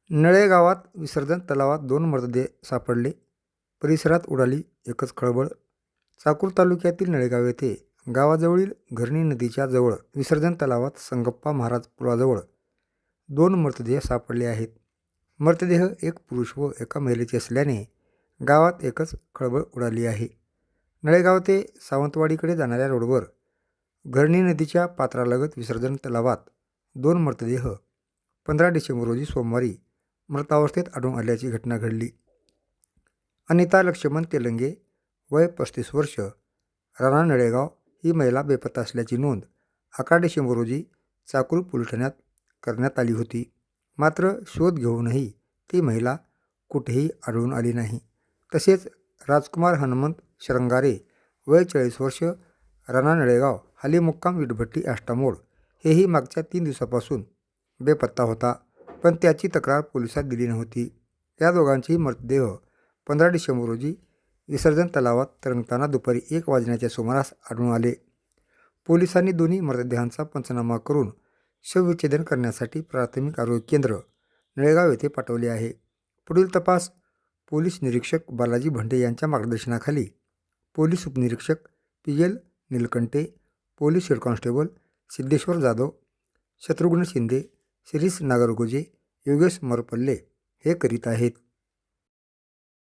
नळे गावात विसर्जन तलावात 2 मृतदेह सापडले. परिसरात उडाली एकच खळबळ. चाकूर तालुक्यातील नळेगाव येथे गावाजवळील घरणी नदीच्या जवळ विसर्जन तलावात संगप्पा महाराज पुलाजवळ 2 मृतदेह सापडले आहेत. मृतदेह एक पुरुष व एका महिलेचे असल्याने गावात एकच खळबळ उडाली आहे. नळेगाव ते सावंतवाडीकडे जाणाऱ्या रोडवर घरणी नदीच्या पात्रालगत विसर्जन तलावात 2 मृतदेह 15 डिसेंबर रोजी सोमवारी मृतावस्थेत आढळून आल्याची घटना घडली. अनिता लक्ष्मण तेलंगे वय 35 वर्ष राणा नळेगाव ही महिला बेपत्ता असल्याची नोंद 11 डिसेंबर रोजी चाकूर पोलीस ठाण्यात करण्यात आली होती. मात्र शोध घेऊनही ती महिला कुठेही आढळून आली नाही. तसेच राजकुमार हनुमंत श्रंगारे वय 40 वर्ष राणा नळेगाव हाली मुक्काम विटभट्टी आष्टामोड हेही मागच्या 3 दिवसापासून बेपत्ता होता, पण त्याची तक्रार पोलिसात दिली नव्हती. या दोघांचेही मृतदेह 15 डिसेंबर रोजी विसर्जन तलावात तरंगताना दुपारी 1 वाजण्याच्या सुमारास आढळून आले. पोलिसांनी दोन्ही मृतदेहांचा पंचनामा करून शवविच्छेदन करण्यासाठी प्राथमिक आरोग्य केंद्र नळेगाव येथे पाठवले आहे. पुढील तपास पोलीस निरीक्षक बालाजी भंडे यांच्या मार्गदर्शनाखाली पोलीस उपनिरीक्षक P L. Nilkanthe, police head constable Siddheshwar Jadhav, Shatrughna Shinde, Shirish Nagargoje, Yogesh Marpalle हे करीत आहेत.